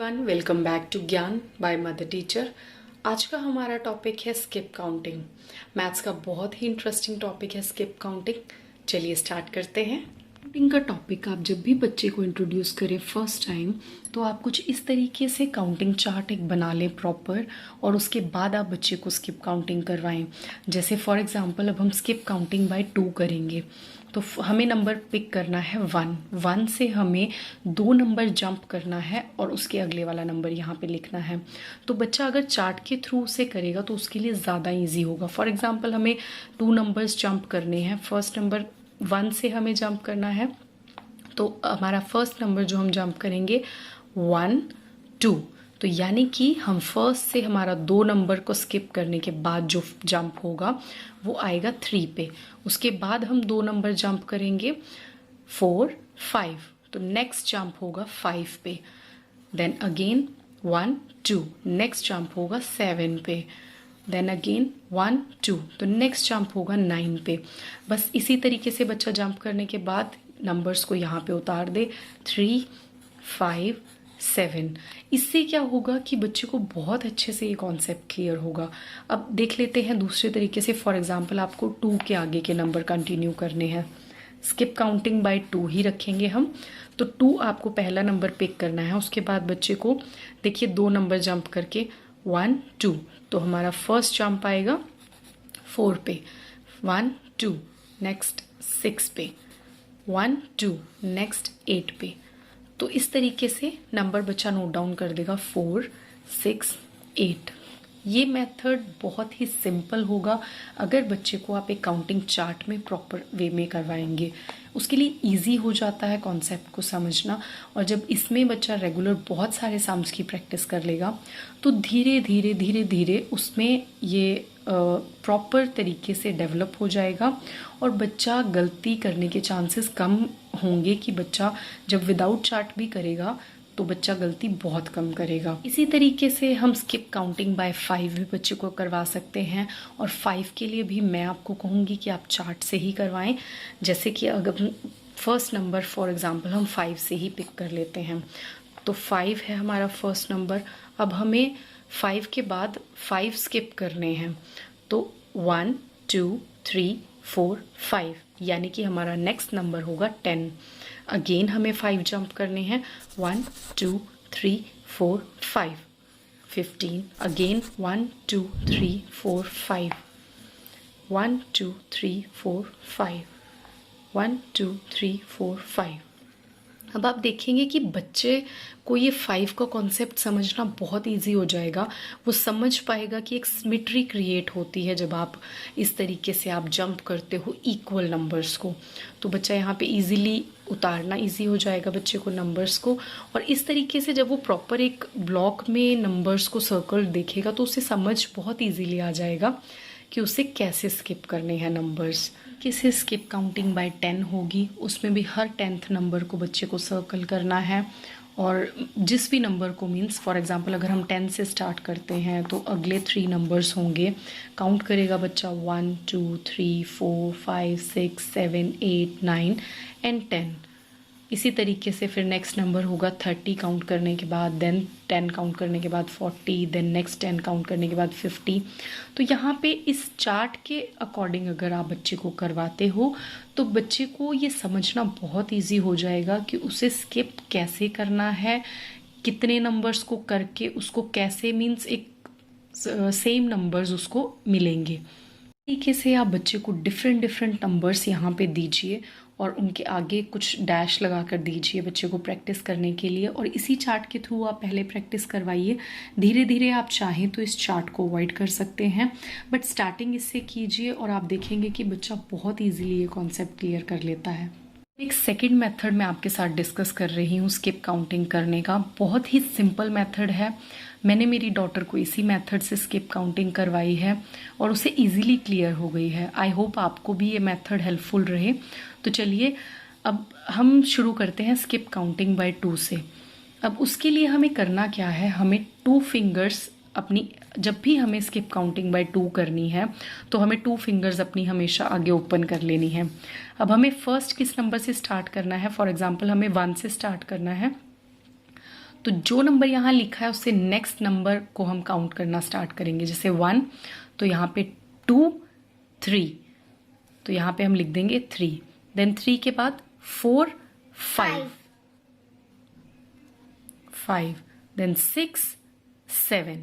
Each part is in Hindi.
एवरीवन, वेलकम बैक टू ज्ञान बाय मदर टीचर। आज का हमारा टॉपिक है स्किप काउंटिंग। मैथ्स का बहुत ही इंटरेस्टिंग टॉपिक है स्किप काउंटिंग। चलिए स्टार्ट करते हैं। काउंटिंग का टॉपिक आप जब भी बच्चे को इंट्रोड्यूस करें फर्स्ट टाइम, तो आप कुछ इस तरीके से काउंटिंग चार्ट एक बना लें प्रॉपर, और उसके बाद आप बच्चे को स्किप काउंटिंग करवाएं। जैसे फॉर एग्जांपल अब हम स्किप काउंटिंग बाय 2 करेंगे, तो हमें नंबर पिक करना है 1। 1 से हमें 2 नंबर जंप करना है और उसके अगले वाला नंबर यहाँ पे लिखना है। तो बच्चा अगर चार्ट के थ्रू से करेगा तो उसके लिए ज़्यादा इजी होगा। फॉर एग्जांपल हमें 2 नंबर्स जंप करने हैं। फर्स्ट नंबर 1 से हमें जंप करना है, तो हमारा फर्स्ट नंबर जो हम जंप करेंगे 1 2, तो यानी कि हम फर्स्ट से हमारा 2 नंबर को स्किप करने के बाद जो जंप होगा वो आएगा 3 पे। उसके बाद हम 2 नंबर जंप करेंगे 4 5, तो नेक्स्ट जंप होगा 5 पे। देन अगेन 1 2, नेक्स्ट जंप होगा 7 पे। देन अगेन 1 2, तो नेक्स्ट जंप होगा 9 पे। बस इसी तरीके से बच्चा जंप करने के बाद नंबर्स को यहाँ पे उतार दे 3 5 7। इससे क्या होगा कि बच्चे को बहुत अच्छे से ये कॉन्सेप्ट क्लियर होगा। अब देख लेते हैं दूसरे तरीके से। फॉर एग्जांपल आपको 2 के आगे के नंबर कंटिन्यू करने हैं, स्किप काउंटिंग बाय 2 ही रखेंगे हम। तो 2 आपको पहला नंबर पिक करना है। उसके बाद बच्चे को देखिए 2 नंबर जंप करके 1 2, तो हमारा फर्स्ट जंप आएगा 4 पे, 1 2, नेक्स्ट 6 पे, 1 2, नेक्स्ट 8 पे। तो इस तरीके से नंबर बच्चा नोट डाउन कर देगा 4 6 8। ये मेथड बहुत ही सिंपल होगा अगर बच्चे को आप एक काउंटिंग चार्ट में प्रॉपर वे में करवाएंगे। उसके लिए इजी हो जाता है कॉन्सेप्ट को समझना। और जब इसमें बच्चा रेगुलर बहुत सारे सम्स की प्रैक्टिस कर लेगा तो धीरे धीरे धीरे धीरे उसमें ये प्रॉपर तरीके से डेवलप हो जाएगा और बच्चा गलती करने के चांसेस कम होंगे कि बच्चा जब विदाउट चार्ट भी करेगा तो बच्चा गलती बहुत कम करेगा। इसी तरीके से हम स्किप काउंटिंग बाय 5 भी बच्चे को करवा सकते हैं। और 5 के लिए भी मैं आपको कहूँगी कि आप चार्ट से ही करवाएं। जैसे कि अगर फर्स्ट नंबर फॉर एग्जांपल हम 5 से ही पिक कर लेते हैं, तो 5 है हमारा फर्स्ट नंबर। अब हमें 5 के बाद 5 स्किप करने हैं, तो 1 2 3 4 5, यानी कि हमारा नेक्स्ट नंबर होगा 10। अगेन हमें 5 जंप करने हैं, 1 2 3 4 5, 15। अगेन 1 2 3 4 5, 1 2 3 4 5, 1 2 3 4 5। अब आप देखेंगे कि बच्चे को ये 5 का कॉन्सेप्ट समझना बहुत इजी हो जाएगा। वो समझ पाएगा कि एक सिमेट्री क्रिएट होती है जब आप इस तरीके से आप जंप करते हो इक्वल नंबर्स को। तो बच्चा यहाँ पे इजीली उतारना इजी हो जाएगा बच्चे को नंबर्स को। और इस तरीके से जब वो प्रॉपर एक ब्लॉक में नंबर्स को सर्कल देखेगा तो उसे समझ बहुत ईजीली आ जाएगा कि उसे कैसे स्किप करने हैं नंबर्स। किसे स्किप काउंटिंग बाय 10 होगी, उसमें भी हर 10th नंबर को बच्चे को सर्कल करना है। और जिस भी नंबर को मीन्स फॉर एग्जांपल अगर हम 10 से स्टार्ट करते हैं तो अगले 3 नंबर्स होंगे, काउंट करेगा बच्चा 1 2 3 4 5 6 7 8 9 एंड 10। इसी तरीके से फिर नेक्स्ट नंबर होगा 30 काउंट करने के बाद, देन 10 काउंट करने के बाद 40, देन नेक्स्ट 10 काउंट करने के बाद 50। तो यहाँ पे इस चार्ट के अकॉर्डिंग अगर आप बच्चे को करवाते हो तो बच्चे को ये समझना बहुत इजी हो जाएगा कि उसे स्किप कैसे करना है, कितने नंबर्स को करके उसको कैसे मीन्स एक सेम नंबर्स उसको मिलेंगे। तरीके से आप बच्चे को डिफरेंट नंबर्स यहाँ पे दीजिए और उनके आगे कुछ डैश लगा कर दीजिए बच्चे को प्रैक्टिस करने के लिए। और इसी चार्ट के थ्रू आप पहले प्रैक्टिस करवाइए। धीरे धीरे आप चाहें तो इस चार्ट को अवॉइड कर सकते हैं, बट स्टार्टिंग इससे कीजिए और आप देखेंगे कि बच्चा बहुत ईजिली ये कॉन्सेप्ट क्लियर कर लेता है। एक सेकंड मेथड मैं आपके साथ डिस्कस कर रही हूँ स्किप काउंटिंग करने का। बहुत ही सिंपल मेथड है। मैंने मेरी डॉटर को इसी मेथड से स्किप काउंटिंग करवाई है और उसे इजीली क्लियर हो गई है। आई होप आपको भी ये मेथड हेल्पफुल रहे। तो चलिए अब हम शुरू करते हैं स्किप काउंटिंग बाय 2 से। अब उसके लिए हमें करना क्या है, हमें 2 फिंगर्स अपनी, जब भी हमें स्किप काउंटिंग बाय 2 करनी है तो हमें 2 फिंगर्स अपनी हमेशा आगे ओपन कर लेनी है। अब हमें फर्स्ट किस नंबर से स्टार्ट करना है, फॉर एग्जांपल हमें 1 से स्टार्ट करना है, तो जो नंबर यहाँ लिखा है उससे नेक्स्ट नंबर को हम काउंट करना स्टार्ट करेंगे। जैसे 1 तो यहाँ पे 2, 3 तो यहाँ पे हम लिख देंगे 3, देन 3 के बाद 4, 5, देन 6, 7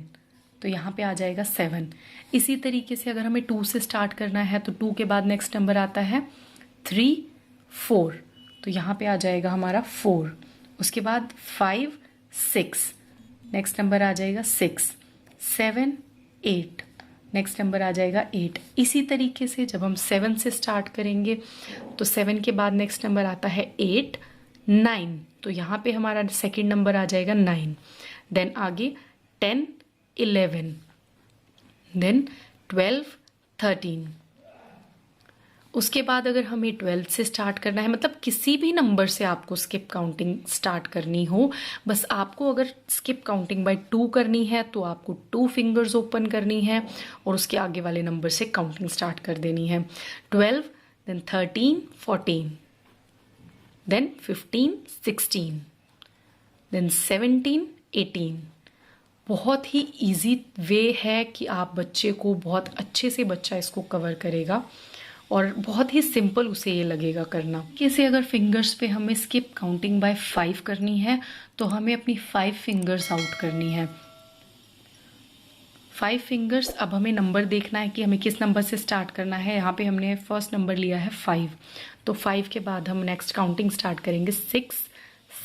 तो यहाँ पे आ जाएगा 7। इसी तरीके से अगर हमें 2 से स्टार्ट करना है तो 2 के बाद नेक्स्ट नंबर आता है 3, 4 तो यहाँ पे आ जाएगा हमारा 4। उसके बाद 5, 6 नेक्स्ट नंबर आ जाएगा 6, 7, 8 नेक्स्ट नंबर आ जाएगा 8। इसी तरीके से जब हम 7 से स्टार्ट करेंगे तो 7 के बाद नेक्स्ट नंबर आता है 8, 9 तो यहाँ पे हमारा सेकंड नंबर आ जाएगा 9। देन आगे 10, 11 देन 12, 13। उसके बाद अगर हमें 12 से स्टार्ट करना है, मतलब किसी भी नंबर से आपको स्किप काउंटिंग स्टार्ट करनी हो, बस आपको अगर स्किप काउंटिंग बाय 2 करनी है तो आपको 2 फिंगर्स ओपन करनी है और उसके आगे वाले नंबर से काउंटिंग स्टार्ट कर देनी है। 12 देन 13, 14 देन 15, 16 देन 17, 18। बहुत ही इजी वे है कि आप बच्चे को बहुत अच्छे से बच्चा इसको कवर करेगा और बहुत ही सिंपल उसे ये लगेगा करना। कैसे अगर फिंगर्स पे हमें स्किप काउंटिंग बाय 5 करनी है तो हमें अपनी 5 फिंगर्स आउट करनी है। 5 फिंगर्स, अब हमें नंबर देखना है कि हमें किस नंबर से स्टार्ट करना है। यहाँ पे हमने फर्स्ट नंबर लिया है 5 तो 5 के बाद हम नेक्स्ट काउंटिंग स्टार्ट करेंगे 6,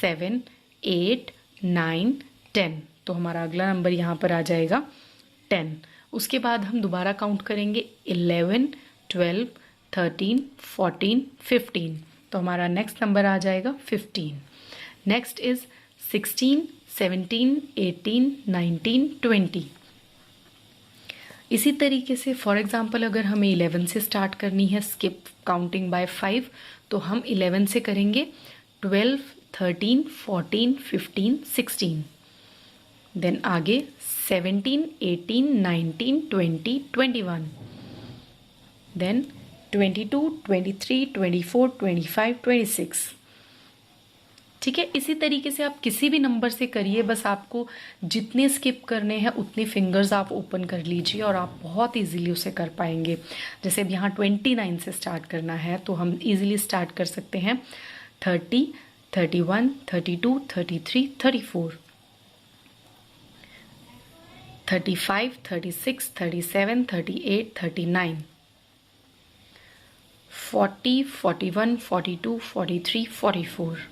7, 8, 9, 10 तो हमारा अगला नंबर यहाँ पर आ जाएगा 10। उसके बाद हम दोबारा काउंट करेंगे 11, 12, 13, 14, 15 तो हमारा नेक्स्ट नंबर आ जाएगा 15। Next is 16, 17, 18, 19, 20। इसी तरीके से फॉर एग्जांपल अगर हमें 11 से स्टार्ट करनी है स्किप काउंटिंग बाय 5 तो हम 11 से करेंगे 12, 13, 14, 15, 16 देन आगे 17, 18, 19, 20, 21 देन 22, 23, 24, 25, 26। ठीक है, इसी तरीके से आप किसी भी नंबर से करिए, बस आपको जितने स्किप करने हैं उतने फिंगर्स आप ओपन कर लीजिए और आप बहुत इजीली उसे कर पाएंगे। जैसे अब यहाँ 29 से स्टार्ट करना है तो हम इजीली स्टार्ट कर सकते हैं 30, 31, 32, 33, 34, 35, 36, 37, 38, 39, 40, 41, 42, 43, 44।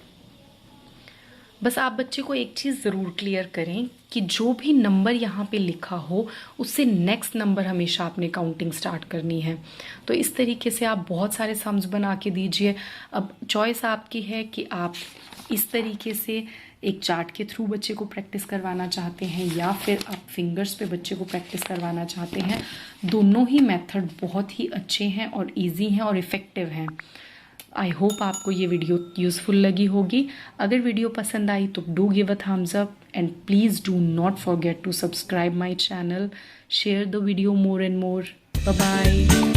बस आप बच्चे को एक चीज़ ज़रूर क्लियर करें कि जो भी नंबर यहाँ पे लिखा हो उससे नेक्स्ट नंबर हमेशा आपने काउंटिंग स्टार्ट करनी है। तो इस तरीके से आप बहुत सारे सम्स बना के दीजिए। अब चॉइस आपकी है कि आप इस तरीके से एक चार्ट के थ्रू बच्चे को प्रैक्टिस करवाना चाहते हैं या फिर आप फिंगर्स पे बच्चे को प्रैक्टिस करवाना चाहते हैं। दोनों ही मेथड बहुत ही अच्छे हैं और ईजी हैं और इफ़ेक्टिव हैं। आई होप आपको ये वीडियो यूज़फुल लगी होगी। अगर वीडियो पसंद आई तो do give a thumbs up and please do not forget to subscribe my channel, share the video more and more. Bye bye.